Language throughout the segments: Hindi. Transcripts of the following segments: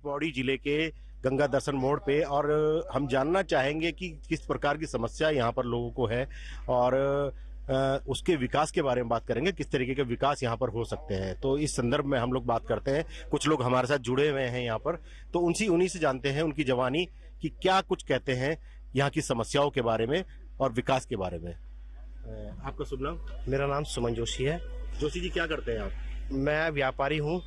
पौड़ी जिले के गंगा दर्शन मोड़ पे, और हम जानना चाहेंगे कि किस प्रकार की समस्या यहाँ पर लोगों को है और उसके विकास के बारे में बात करेंगे, किस तरीके के विकास यहाँ पर हो सकते हैं। तो इस संदर्भ में हम लोग बात करते हैं, कुछ लोग हमारे साथ जुड़े हुए हैं यहाँ पर, तो उन्हीं से जानते हैं उनकी जवानी कि क्या कुछ कहते हैं यहाँ की समस्याओं के बारे में और विकास के बारे में। आपका शुभ नाम? मेरा नाम सुमन जोशी है। जोशी जी, क्या करते हैं आप? मैं व्यापारी हूँ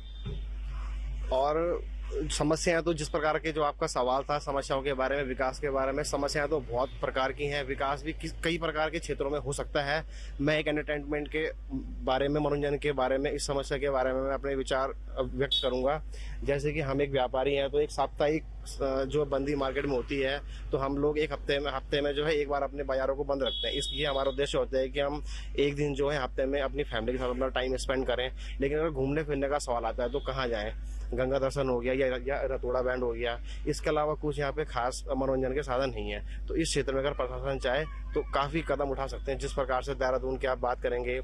और समस्याएं तो जिस प्रकार के जो आपका सवाल था समस्याओं के बारे में, विकास के बारे में, समस्याएं तो बहुत प्रकार की हैं। विकास भी कई प्रकार के क्षेत्रों में हो सकता है। मैं एक एंटरटेनमेंट के बारे में, मनोरंजन के बारे में, इस समस्या के बारे में मैं अपने विचार व्यक्त करूंगा। जैसे कि हम एक व्यापारी हैं तो एक साप्ताहिक जो बंदी मार्केट में होती है तो हम लोग एक हफ्ते में जो है एक बार अपने बाजारों को बंद रखते हैं। इसलिए हमारा उद्देश्य होता है कि हम एक दिन जो है हफ्ते में अपनी फैमिली के साथ अपना टाइम स्पेंड करें। लेकिन अगर घूमने फिरने का सवाल आता है तो कहाँ जाएं? गंगा दर्शन हो गया या रतोड़ा बैंड हो गया, इसके अलावा कुछ यहाँ पे खास मनोरंजन के साधन नहीं है। तो इस क्षेत्र में अगर प्रशासन चाहे तो काफी कदम उठा सकते हैं। जिस प्रकार से देहरादून की आप बात करेंगे,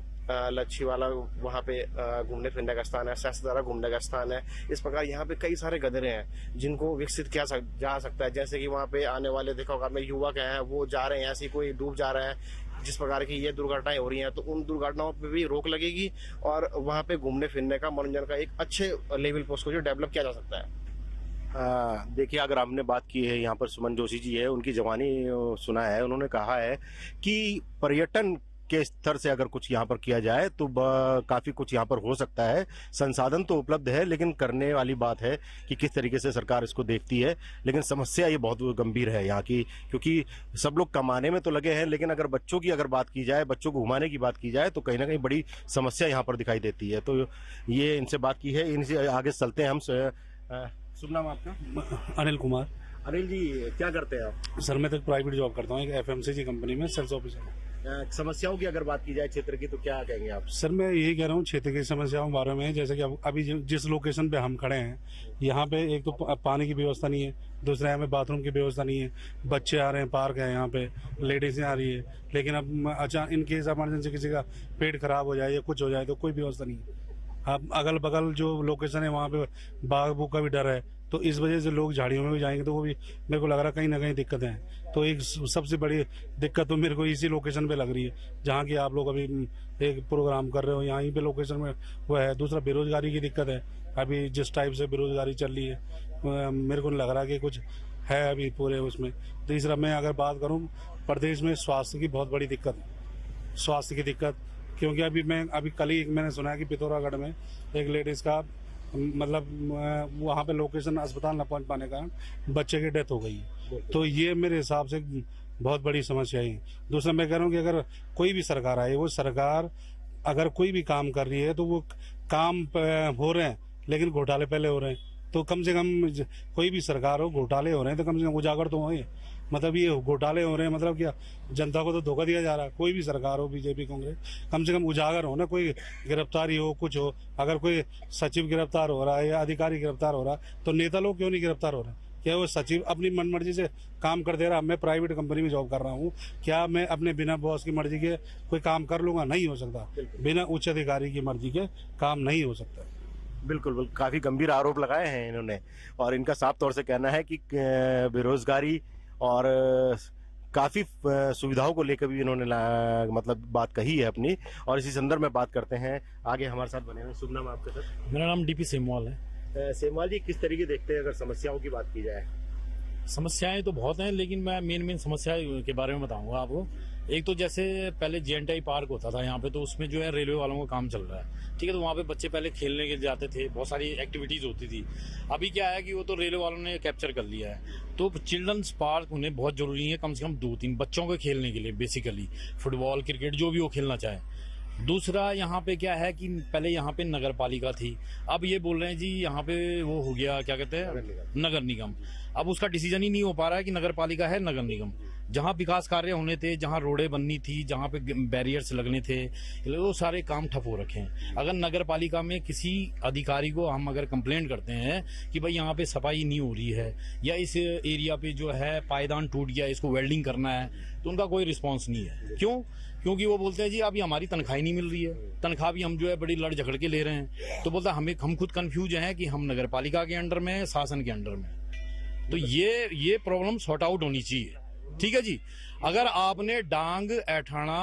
लच्छी वाला वहाँ पे घूमने फिरने का स्थान है, सहस्त्रधारा घूमने का स्थान है। इस प्रकार यहाँ पे कई सारे गदरे हैं जिनको विकसित किया जा सकता है। जैसे कि वहाँ पे आने वाले देखा होगा आपने, युवक हैं वो जा रहे हैं, ऐसी कोई डूब जा रहा है। जिस प्रकार की ये दुर्घटनाएं हो रही हैं तो उन दुर्घटनाओं पे भी रोक लगेगी और वहाँ पे घूमने फिरने का, मनोरंजन का एक अच्छे लेवल पर उसको जो डेवलप किया जा सकता है। देखिए, अगर हमने बात की है, यहाँ पर सुमन जोशी जी है, उनकी जवानी सुना है, उन्होंने कहा है कि पर्यटन के स्तर से अगर कुछ यहाँ पर किया जाए तो काफी कुछ यहाँ पर हो सकता है। संसाधन तो उपलब्ध है, लेकिन करने वाली बात है कि किस तरीके से सरकार इसको देखती है। लेकिन समस्या ये बहुत गंभीर है यहाँ की, क्योंकि सब लोग कमाने में तो लगे हैं, लेकिन अगर बच्चों की अगर बात की जाए, बच्चों को घुमाने की बात की जाए तो कहीं ना कहीं बड़ी समस्या यहाँ पर दिखाई देती है। तो ये इनसे बात की है, इनसे आगे चलते हैं हम। शुभ नाम आपका? अनिल कुमार। अनिल जी, क्या करते हैं आप? सर मैं तो प्राइवेट जॉब करता हूँ, एक एफएमसीजी कंपनी में सेल्स ऑफिसर। समस्याओं की अगर बात की जाए क्षेत्र की तो क्या कहेंगे आप? सर मैं यही कह रहा हूँ क्षेत्र की समस्याओं के बारे में। जैसे कि अभी जिस लोकेशन पे हम खड़े हैं, यहाँ पे एक तो पानी की व्यवस्था नहीं है, दूसरा यहाँ पे बाथरूम की व्यवस्था नहीं है। बच्चे आ रहे हैं, पार्क है यहाँ पे, लेडीजें आ रही है, लेकिन अब अचानक इन केस इमरजेंसी किसी का पेट खराब हो जाए या कुछ हो जाए तो कोई व्यवस्था नहीं है। अब अगल बगल जो लोकेशन है वहाँ पे बाघ बूघ का भी डर है, तो इस वजह से लोग झाड़ियों में भी जाएंगे तो वो भी मेरे को लग रहा है कहीं ना कहीं दिक्कतें हैं। तो एक सबसे बड़ी दिक्कत तो मेरे को इसी लोकेशन पे लग रही है जहाँ की आप लोग अभी एक प्रोग्राम कर रहे हो, यहीं पे लोकेशन में वो है। दूसरा बेरोजगारी की दिक्कत है, अभी जिस टाइप से बेरोजगारी चल रही है मेरे को लग रहा है कि कुछ है अभी पूरे उसमें। तीसरा मैं अगर बात करूँ, प्रदेश में स्वास्थ्य की बहुत बड़ी दिक्कत है। स्वास्थ्य की दिक्कत क्योंकि अभी कल ही मैंने सुना है कि पिथौरागढ़ में एक लेडीज का मतलब वहाँ पे लोकेशन अस्पताल न पहुँच पाने का बच्चे की डेथ हो गई। तो ये मेरे हिसाब से बहुत बड़ी समस्या है। दूसरा मैं कह रहा हूँ कि अगर कोई भी सरकार आए, वो सरकार अगर कोई भी काम कर रही है तो वो काम हो रहे हैं लेकिन घोटाले पहले हो रहे हैं। तो कम से कम कोई भी सरकार हो, घोटाले हो रहे हैं तो कम से कम उजागर तो होए। मतलब ये घोटाले हो रहे हैं मतलब क्या, जनता को तो धोखा दिया जा रहा है। कोई भी सरकार हो, बीजेपी कांग्रेस, कम से कम उजागर हो ना, कोई गिरफ्तारी हो, कुछ हो। अगर कोई सचिव गिरफ्तार हो रहा है या अधिकारी गिरफ्तार हो रहा है तो नेता लोग क्यों नहीं गिरफ्तार हो रहे? क्या वो सचिव अपनी मनमर्जी से काम कर दे रहा? मैं प्राइवेट कंपनी में जॉब कर रहा हूँ, क्या मैं अपने बिना बॉस की मर्जी के कोई काम कर लूंगा? नहीं हो सकता। बिना उच्च अधिकारी की मर्जी के काम नहीं हो सकता। बिल्कुल, काफी गंभीर आरोप लगाए हैं इन्होंने, और इनका साफ तौर से कहना है कि बेरोजगारी और काफी सुविधाओं को लेकर भी इन्होंने मतलब बात कही है अपनी। और इसी संदर्भ में बात करते हैं, आगे हमारे साथ बने हुए। शुभ नाम आपका सर? मेरा नाम डीपी सेमवाल है। सेमवाल जी, किस तरीके देखते हैं अगर समस्याओं की बात की जाए? समस्याएं तो बहुत हैं, लेकिन मैं मेन समस्या के बारे में बताऊंगा आपको। एक तो जैसे पहले जेएनटीआई पार्क होता था यहाँ पे, तो उसमें जो है रेलवे वालों का काम चल रहा है, ठीक है। तो वहाँ पे बच्चे पहले खेलने के जाते थे, बहुत सारी एक्टिविटीज होती थी। अभी क्या है कि वो तो रेलवे वालों ने कैप्चर कर लिया है। तो चिल्ड्रंस पार्क उन्हें बहुत जरूरी है, कम से कम 2-3 बच्चों को खेलने के लिए, बेसिकली फुटबॉल, क्रिकेट, जो भी वो खेलना चाहे। दूसरा यहाँ पे क्या है कि पहले यहाँ पे नगर पालिका थी, अब ये बोल रहे हैं जी यहाँ पे वो हो गया, क्या कहते हैं, नगर निगम। अब उसका डिसीजन ही नहीं हो पा रहा है कि नगर पालिका है नगर निगम। जहाँ विकास कार्य होने थे, जहाँ रोडें बननी थी, जहाँ पे बैरियर्स लगने थे, वो सारे काम ठप हो रखे हैं। अगर नगर पालिका में किसी अधिकारी को हम अगर कंप्लेंट करते हैं कि भाई यहाँ पे सफाई नहीं हो रही है, या इस एरिया पे जो है पायदान टूट गया, इसको वेल्डिंग करना है, तो उनका कोई रिस्पॉन्स नहीं है। क्यों? क्योंकि वो बोलते हैं जी अभी हमारी तनख्वाह ही नहीं मिल रही है, तनख्वाह भी हम जो है बड़ी लड़ झगड़ के ले रहे हैं। तो बोलता हम खुद कंफ्यूज हैं कि हम नगर पालिका के अंडर में, शासन के अंडर में। तो ये प्रॉब्लम सॉर्ट आउट होनी चाहिए, ठीक है जी। अगर आपने डांग, ऐठाना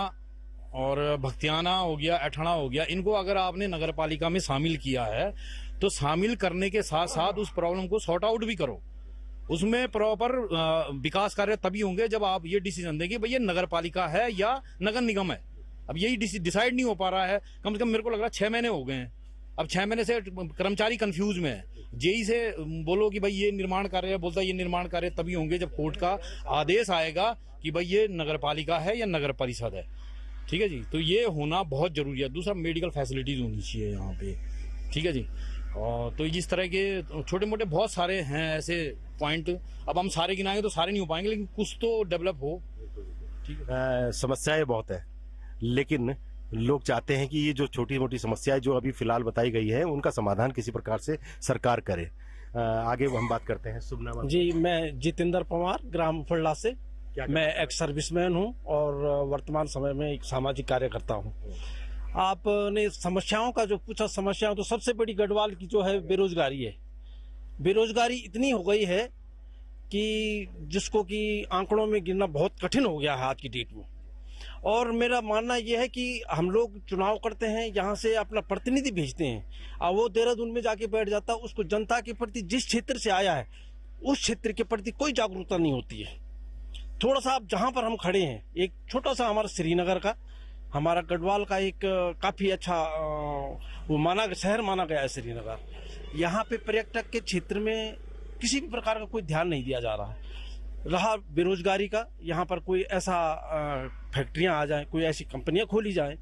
और भक्तियाना हो गया, ऐठाना हो गया, इनको अगर आपने नगर पालिका में शामिल किया है तो शामिल करने के साथ साथ उस प्रॉब्लम को सॉर्ट आउट भी करो। उसमें प्रॉपर विकास कार्य तभी होंगे जब आप ये डिसीजन देंगे भाई ये नगर पालिका है या नगर निगम है। अब यही डिसाइड नहीं हो पा रहा है। कम से कम मेरे को लग रहा है 6 महीने हो गए हैं। अब 6 महीने से कर्मचारी कंफ्यूज में है। जेई से बोलो कि भाई ये निर्माण कार्य है, बोलता है ये निर्माण कार्य तभी होंगे जब कोर्ट का आदेश आएगा कि भाई ये नगर पालिका है या नगर परिषद है, ठीक है जी। तो ये होना बहुत जरूरी है। दूसरा, मेडिकल फैसिलिटीज होनी चाहिए यहाँ पे, ठीक है जी। और तो इस तरह के छोटे मोटे बहुत सारे हैं ऐसे पॉइंट। अब हम सारे गिनाएंगे तो सारे नहीं हो पाएंगे, लेकिन कुछ तो डेवलप हो, ठीक है। समस्याएं बहुत है, लेकिन लोग चाहते हैं कि ये जो छोटी मोटी समस्याएं जो अभी फिलहाल बताई गई है उनका समाधान किसी प्रकार से सरकार करे। आगे हम बात करते हैं। शुभ नाम जी, मैं जितेंद्र पवार, ग्राम फुल्ला से। मैं एक्स सर्विसमैन हूं और वर्तमान समय में एक सामाजिक कार्यकर्ता हूं। आपने समस्याओं का जो पूछा, समस्याओं तो सबसे बड़ी गढ़वाल की जो है बेरोजगारी है। बेरोजगारी इतनी हो गई है कि जिसको कि आंकड़ों में गिनना बहुत कठिन हो गया है आज की डेट में। और मेरा मानना यह है कि हम लोग चुनाव करते हैं, यहाँ से अपना प्रतिनिधि भेजते हैं और वो देहरादून में जाके बैठ जाता है। उसको जनता के प्रति, जिस क्षेत्र से आया है उस क्षेत्र के प्रति कोई जागरूकता नहीं होती है। थोड़ा सा आप जहाँ पर हम खड़े हैं, एक छोटा सा हमारा श्रीनगर का, हमारा गढ़वाल का एक काफी अच्छा वो शहर माना गया है श्रीनगर। यहाँ पे पर्यटक के क्षेत्र में किसी भी प्रकार का कोई ध्यान नहीं दिया जा रहा है। रहा बेरोजगारी का, यहाँ पर कोई ऐसा फैक्ट्रियां आ जाए, कोई ऐसी कंपनियां खोली जाए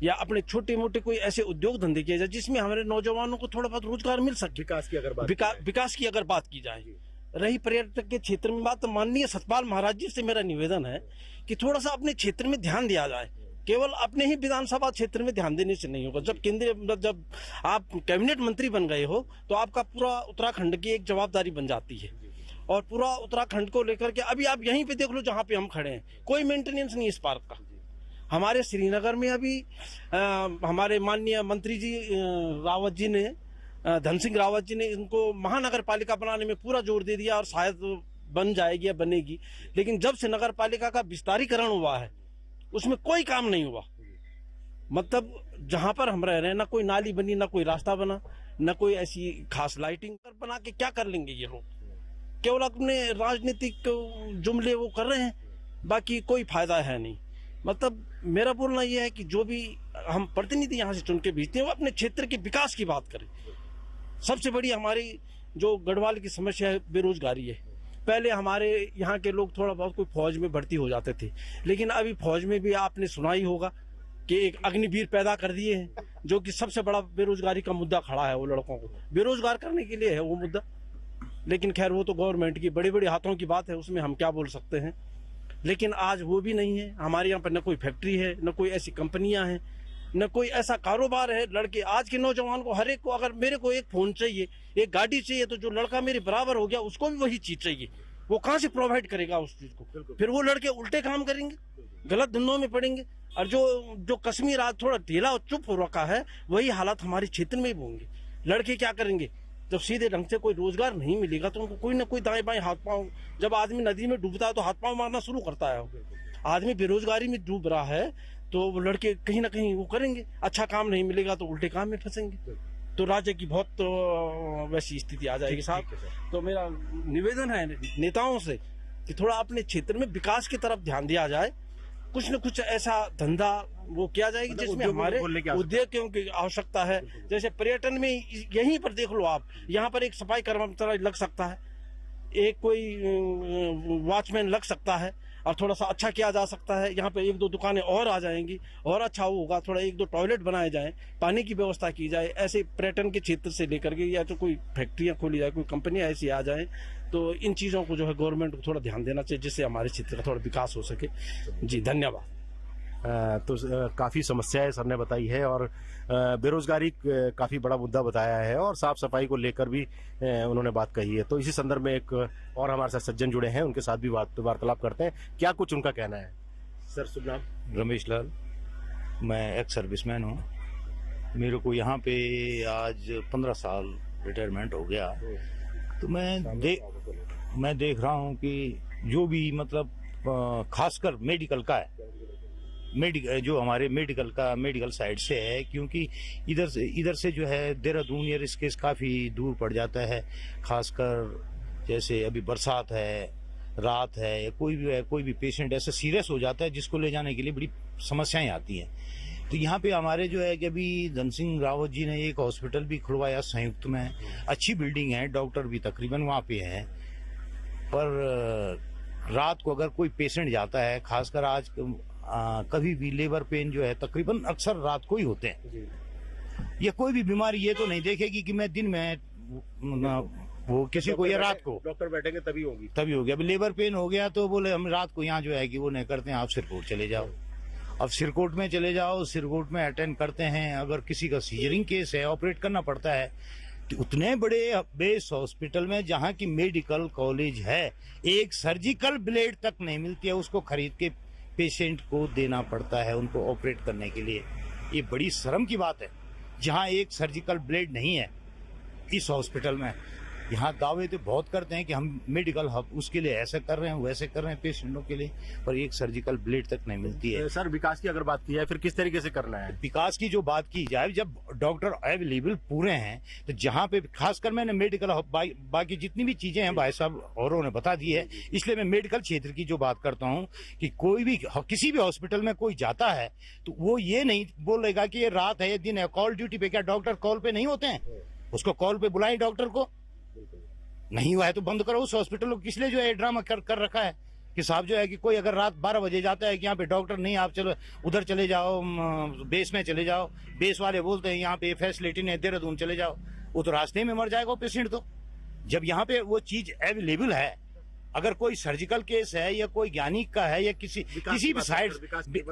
या अपने छोटे मोटे कोई ऐसे उद्योग धंधे किए जाए जिसमें हमारे नौजवानों को थोड़ा बहुत रोजगार मिल सके। विकास की अगर बात की जाए। रही पर्यटक के क्षेत्र में बात, तो माननीय सतपाल महाराज जी से मेरा निवेदन है कि थोड़ा सा अपने क्षेत्र में ध्यान दिया जाए। केवल अपने ही विधानसभा क्षेत्र में ध्यान देने से नहीं होगा। जब आप कैबिनेट मंत्री बन गए हो तो आपका पूरा उत्तराखंड की एक जवाबदारी बन जाती है। और पूरा उत्तराखंड को लेकर के अभी आप यहीं पे देख लो जहाँ पे हम खड़े हैं, कोई मेंटेनेंस नहीं इस पार्क का। हमारे श्रीनगर में अभी हमारे माननीय मंत्री जी रावत जी ने, धन सिंह रावत जी ने इनको महानगर पालिका बनाने में पूरा जोर दे दिया और शायद बन जाएगी या बनेगी। लेकिन जब से नगर पालिका का विस्तारीकरण हुआ है उसमें कोई काम नहीं हुआ। मतलब जहां पर हम रह रहे हैं ना कोई नाली बनी, ना कोई रास्ता बना, ना कोई ऐसी खास लाइटिंग बना के क्या कर लेंगे ये लोग। केवल अपने राजनीतिक जुमले वो कर रहे हैं, बाकी कोई फायदा है नहीं। मतलब मेरा बोलना यह है कि जो भी हम प्रतिनिधि यहाँ से चुन के भेजते हैं वो अपने क्षेत्र के विकास की बात करें। सबसे बड़ी हमारी जो गढ़वाल की समस्या है बेरोजगारी है। पहले हमारे यहाँ के लोग थोड़ा बहुत कोई फौज में भर्ती हो जाते थे, लेकिन अभी फौज में भी आपने सुना ही होगा कि एक अग्निवीर पैदा कर दिए हैं, जो कि सबसे बड़ा बेरोजगारी का मुद्दा खड़ा है। वो लड़कों को बेरोजगार करने के लिए है वो मुद्दा। लेकिन खैर वो तो गवर्नमेंट की बड़ी बड़ी हाथों की बात है, उसमें हम क्या बोल सकते हैं। लेकिन आज वो भी नहीं है। हमारे यहाँ पर न कोई फैक्ट्री है, न कोई ऐसी कंपनियां हैं, न कोई ऐसा कारोबार है। लड़के आज के नौजवान को, हर एक को, अगर मेरे को एक फोन चाहिए, एक गाड़ी चाहिए, तो जो लड़का मेरे बराबर हो गया उसको भी वही चीज चाहिए। वो कहाँ से प्रोवाइड करेगा उस चीज को? फिर वो लड़के उल्टे काम करेंगे, गलत धंधों में पड़ेंगे। और जो कश्मीर आज थोड़ा ढीला और चुप हो रखा है, वही हालात हमारे क्षेत्र में भी होंगे। लड़के क्या करेंगे? जब सीधे ढंग से कोई रोजगार नहीं मिलेगा तो उनको कोई ना कोई दाएं बाएं हाथ पांव, जब आदमी नदी में डूबता है तो हाथ पांव मारना शुरू करता है। आदमी बेरोजगारी में डूब रहा है तो वो लड़के कहीं ना कहीं वो करेंगे। अच्छा काम नहीं मिलेगा तो उल्टे काम में फंसेंगे, तो राज्य की बहुत वैसी स्थिति आ जाएगी साहब। तो मेरा निवेदन है नेताओं से कि थोड़ा अपने क्षेत्र में विकास की तरफ ध्यान दिया जाए। कुछ न कुछ ऐसा धंधा वो किया जाएगी जिसमें हमारे उद्योगों की आवश्यकता है। जैसे पर्यटन में यहीं पर देख लो आप, यहाँ पर एक सफाई कर्मचारी लग सकता है, एक कोई वॉचमैन लग सकता है, और थोड़ा सा अच्छा किया जा सकता है। यहाँ पे 1-2 दुकानें और आ जाएंगी और अच्छा होगा। थोड़ा 1-2 टॉयलेट बनाए जाएं, पानी की व्यवस्था की जाए। ऐसे पर्यटन के क्षेत्र से लेकर के, या तो कोई फैक्ट्रियां खोली जाए, कोई कंपनियां ऐसी आ जाएं, तो इन चीज़ों को जो है गवर्नमेंट को थोड़ा ध्यान देना चाहिए, जिससे हमारे क्षेत्र का थोड़ा विकास हो सके। जी धन्यवाद। तो काफ़ी समस्याएं सर ने बताई है, और बेरोजगारी काफ़ी बड़ा मुद्दा बताया है, और साफ सफाई को लेकर भी उन्होंने बात कही है। तो इसी संदर्भ में एक और हमारे साथ सज्जन जुड़े हैं, उनके साथ भी वार्तालाप करते हैं। क्या कुछ उनका कहना है? सर शुभ नाम? रमेश लाल, मैं एक्स सर्विसमैन हूँ। मेरे को यहाँ पे आज 15 साल रिटायरमेंट हो गया। तो मैं देख रहा हूँ कि जो भी मतलब खासकर मेडिकल का है, जो हमारे मेडिकल साइड से है, क्योंकि इधर से जो है देहरादून या ऋषिकेश काफ़ी दूर पड़ जाता है। खासकर जैसे अभी बरसात है, रात है, या कोई भी पेशेंट ऐसा सीरियस हो जाता है जिसको ले जाने के लिए बड़ी समस्याएं आती हैं। तो यहाँ पे हमारे जो है कि अभी धन सिंह रावत जी ने एक हॉस्पिटल भी खुलवाया संयुक्त में, अच्छी बिल्डिंग है, डॉक्टर भी तकरीबन वहाँ पे हैं। पर रात को अगर कोई पेशेंट जाता है, खासकर आज कभी भी लेबर पेन जो है तकरीबन अक्सर रात को ही होते हैं। या कोई भी बीमारी ये तो नहीं देखेगी कि मैं दिन में वो किसी को या रात को डॉक्टर बैठेंगे तभी होगी। तभी हो गया। अभी लेबर पेन हो गया तो बोले हम रात को यहाँ जो है कि वो नहीं करते हैं, आप सिरकोट चले जाओ। अब सिरकोट में चले जाओ, सिरकोट में अटेंड करते हैं। अगर किसी का सीजरिंग केस है, ऑपरेट करना पड़ता है, तो उतने बड़े बेस हॉस्पिटल में जहाँ की मेडिकल कॉलेज है, एक सर्जिकल ब्लेड तक नहीं मिलती है, उसको खरीद के पेशेंट को देना पड़ता है उनको ऑपरेट करने के लिए। ये बड़ी शर्म की बात है। जहाँ एक सर्जिकल ब्लेड नहीं है इस हॉस्पिटल में, यहाँ दावे तो बहुत करते हैं कि हम मेडिकल हब उसके लिए ऐसा कर रहे हैं, वैसे कर रहे हैं पेशेंटों के लिए, पर एक सर्जिकल ब्लेड तक नहीं मिलती है। सर विकास की अगर बात की जाए फिर किस तरीके से करना है? विकास की जो बात की जाए, जब डॉक्टर अवेलेबल पूरे हैं तो जहाँ पे खासकर मैंने मेडिकल हब बाकी जितनी भी चीजें हैं भाई साहब औरों ने बता दी है, इसलिए मैं मेडिकल क्षेत्र की जो बात करता हूँ कि कोई भी किसी भी हॉस्पिटल में कोई जाता है तो वो ये नहीं बोलेगा कि ये रात है, ये दिन है। कॉल ड्यूटी पे, क्या डॉक्टर कॉल पे नहीं होते हैं? उसको कॉल पे बुलाएं डॉक्टर को। नहीं हुआ है तो बंद करो उस हॉस्पिटल को। किस लिए जो है ड्रामा कर रखा है कि साहब जो है कि कोई अगर रात 12 बजे जाता है कि यहाँ पे डॉक्टर नहीं, आप चलो उधर चले जाओ, बेस में चले जाओ। बेस वाले बोलते हैं यहाँ पे फैसिलिटी नहीं, देहरादून चले जाओ। वो तो रास्ते में मर जाएगा पेशेंट। तो जब यहाँ पे वो चीज अवेलेबल है, अगर कोई सर्जिकल केस है या कोई ज्ञानिक का है या किसी भी साइड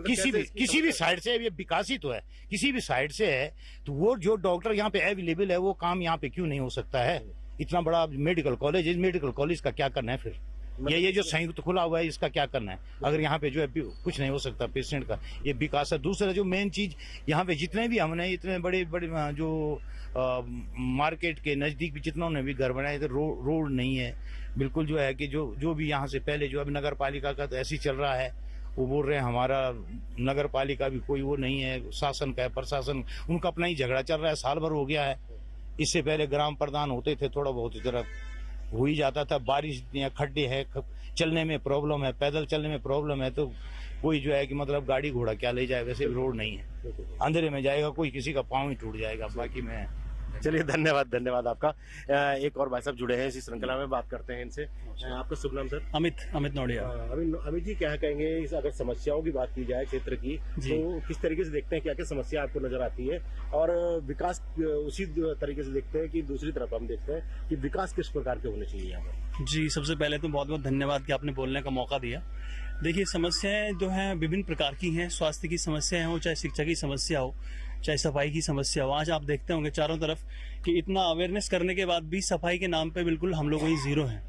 किसी भी साइड से, ये विकास ही तो है, किसी भी साइड से है, तो वो जो डॉक्टर यहाँ पे अवेलेबल है वो काम यहाँ पे क्यों नहीं हो सकता है? इतना बड़ा मेडिकल कॉलेज, इस मेडिकल कॉलेज का क्या करना है फिर? ये जो संयुक्त खुला हुआ है इसका क्या करना है? अगर यहाँ पे जो है कुछ नहीं हो सकता पेशेंट का, ये विकास है। दूसरा जो मेन चीज, यहाँ पे जितने भी हमने इतने बड़े जो मार्केट के नजदीक भी जितना ने भी घर बनाए थे, रोड नहीं है बिल्कुल। जो है कि जो भी यहाँ से पहले जो अभी नगर पालिका का तो ऐसे ही चल रहा है, वो बोल रहे हैं हमारा नगर पालिका भी कोई वो नहीं है, शासन का है, प्रशासन उनका अपना ही झगड़ा चल रहा है, साल भर हो गया है। इससे पहले ग्राम प्रधान होते थे, थोड़ा बहुत इधर हो ही जाता था। बारिश खड्डे है, चलने में प्रॉब्लम है, पैदल चलने में प्रॉब्लम है, तो कोई जो है कि मतलब गाड़ी घोड़ा क्या ले जाए, वैसे भी रोड नहीं है। अंधेरे में जाएगा कोई, किसी का पाँव ही टूट जाएगा। बाकी मैं चलिए धन्यवाद आपका। एक और भाई साहब जुड़े हैं इसी श्रृंखला में, बात करते हैं इनसे। आपका शुभ नाम सर? अमित नोडिया। अमित जी क्या कहेंगे अगर समस्याओं की बात की जाए क्षेत्र की, तो किस तरीके से देखते हैं, क्या क्या समस्या आपको नजर आती है? और विकास उसी तरीके से देखते हैं कि दूसरी तरफ हम देखते हैं कि विकास किस प्रकार के होने चाहिए यहाँ पर? जी, सबसे पहले तो बहुत बहुत धन्यवाद कि आपने बोलने का मौका दिया। देखिए, समस्याएं जो हैं विभिन्न प्रकार की हैं। स्वास्थ्य की समस्याएं हो, चाहे शिक्षा की समस्या हो, चाहे सफाई की समस्या हो। आज आप देखते होंगे चारों तरफ कि इतना अवेयरनेस करने के बाद भी सफाई के नाम पे बिल्कुल हम लोग वही जीरो हैं।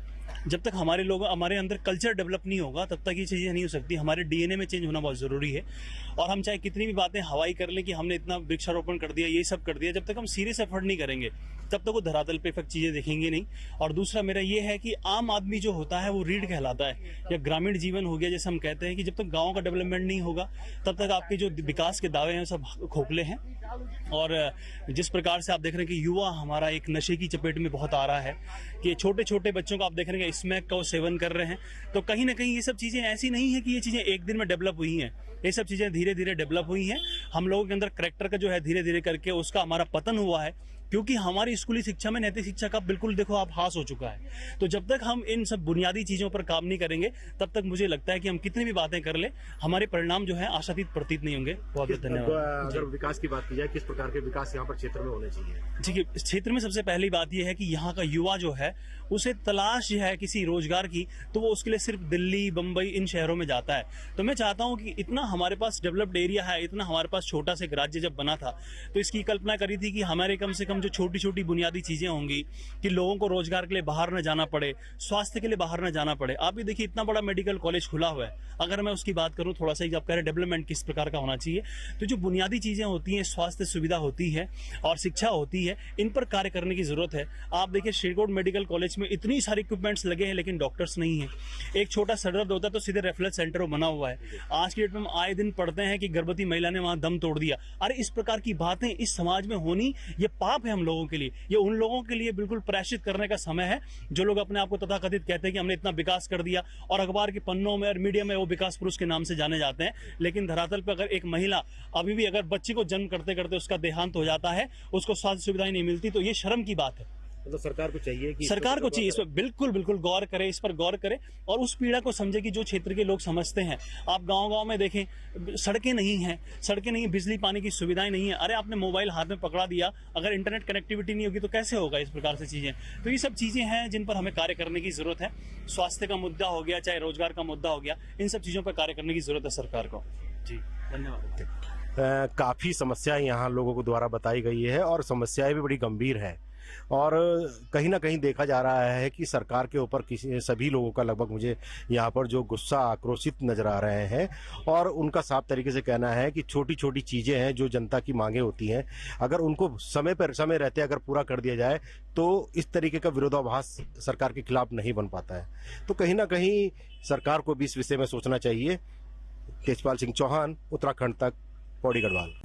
जब तक हमारे अंदर कल्चर डेवलप नहीं होगा तब तक ये चीज़ें नहीं हो सकती। हमारे डीएनए में चेंज होना बहुत ज़रूरी है। और हम चाहे कितनी भी बातें हवाई कर लें कि हमने इतना वृक्षारोपण कर दिया, ये सब कर दिया, जब तक हम सीरियस एफर्ट नहीं करेंगे तब तक वो धरातल पे इफेक्ट चीज़ें देखेंगे नहीं। और दूसरा मेरा ये है कि आम आदमी जो होता है वो रीढ़ कहलाता है, या ग्रामीण जीवन हो गया जैसे हम कहते हैं कि जब तक गाँव का डेवलपमेंट नहीं होगा तब तक आपके जो विकास के दावे हैं सब खोखले हैं। और जिस प्रकार से आप देख रहे हैं कि युवा हमारा एक नशे की चपेट में बहुत आ रहा है, कि छोटे छोटे बच्चों को आप देख रहे हैं स्मैक का सेवन कर रहे हैं, तो कहीं ना कहीं ये सब चीज़ें ऐसी नहीं है कि ये चीज़ें एक दिन में डेवलप हुई हैं। ये सब चीज़ें धीरे धीरे डेवलप हुई हैं। हम लोगों के अंदर करेक्टर का जो है धीरे धीरे करके उसका हमारा पतन हुआ है, क्योंकि हमारी स्कूली शिक्षा में नैतिक शिक्षा का बिल्कुल देखो आप हास हो चुका है। तो जब तक हम इन सब बुनियादी चीज़ों पर काम नहीं करेंगे तब तक मुझे लगता है कि हम कितनी भी बातें कर ले, हमारे परिणाम जो है आशातीत प्रतीत नहीं होंगे। बहुत बहुत धन्यवाद। अगर विकास की बात की जाए, किस प्रकार के विकास यहाँ पर क्षेत्र में होने चाहिए? देखिए, इस क्षेत्र में सबसे पहली बात यह है कि यहाँ का युवा जो है उसे तलाश है किसी रोजगार की, तो वो उसके लिए सिर्फ दिल्ली, बम्बई इन शहरों में जाता है। तो मैं चाहता हूँ कि इतना हमारे पास डेवलप्ड एरिया है, इतना हमारे पास छोटा सा एक राज्य जब बना था तो इसकी कल्पना करी थी कि हमारे कम से कम कम जो छोटी छोटी बुनियादी चीजें होंगी कि लोगों को रोजगार के लिए बाहर न जाना पड़े, स्वास्थ्य के लिए बाहर न जाना पड़े। आप भी देखिए इतना बड़ा मेडिकल कॉलेज खुला हुआ है, अगर मैं उसकी बात करूं थोड़ा सा, आप कह रहे डेवलपमेंट किस प्रकार का होना चाहिए, तो जो बुनियादी चीजें होती हैं, स्वास्थ्य सुविधा होती है और शिक्षा होती है, इन पर कार्य करने की जरूरत है। आप देखिए श्रीकोट मेडिकल कॉलेज में इतनी सारी इक्विपमेंट्स लगे हैं लेकिन डॉक्टर्स नहीं है। एक छोटा सर दर्द होता है तो सीधे रेफरल सेंटर बना हुआ है। आज की डेट में हम आए दिन पढ़ते हैं कि गर्भवती महिला ने वहां दम तोड़ दिया। अरे इस प्रकार की बातें इस समाज में होनी ये पाप है हम लोगों के लिए, ये उन लोगों के लिए बिल्कुल प्रायश्चित करने का समय है जो लोग अपने आप को तथाकथित कहते हैं कि हमने इतना विकास कर दिया और अखबार के पन्नों में और मीडिया में वो विकास पुरुष के नाम से जाने जाते हैं। लेकिन धरातल पर अगर एक महिला अभी भी अगर बच्चे को जन्म करते करते उसका देहांत हो जाता है, उसको स्वास्थ्य सुविधाएं नहीं मिलती, तो ये शर्म की बात है। मतलब सरकार को चाहिए कि सरकार को चाहिए इस पर बिल्कुल बिल्कुल गौर करे, इस पर गौर करे और उस पीड़ा को समझे कि जो क्षेत्र के लोग समझते हैं। आप गांव-गांव में देखें, सड़कें नहीं हैं, बिजली पानी की सुविधाएं नहीं है। अरे आपने मोबाइल हाथ में पकड़ा दिया, अगर इंटरनेट कनेक्टिविटी नहीं होगी तो कैसे होगा? इस प्रकार से चीजें, तो ये सब चीजें हैं जिन पर हमें कार्य करने की जरूरत है। स्वास्थ्य का मुद्दा हो गया, चाहे रोजगार का मुद्दा हो गया, इन सब चीजों पर कार्य करने की जरूरत है सरकार को। जी धन्यवाद। काफी समस्याएं यहाँ लोगों को द्वारा बताई गई है और समस्याएं भी बड़ी गंभीर हैं और कहीं ना कहीं देखा जा रहा है कि सरकार के ऊपर सभी लोगों का लगभग मुझे यहाँ पर जो गुस्सा आक्रोशित नजर आ रहे हैं और उनका साफ तरीके से कहना है कि छोटी छोटी चीजें हैं जो जनता की मांगे होती हैं, अगर उनको समय रहते अगर पूरा कर दिया जाए तो इस तरीके का विरोधाभास सरकार के खिलाफ नहीं बन पाता है। तो कहीं ना कहीं सरकार को भी इस विषय में सोचना चाहिए। तेजपाल सिंह चौहान, उत्तराखंड तक, पौड़ी गढ़वाल।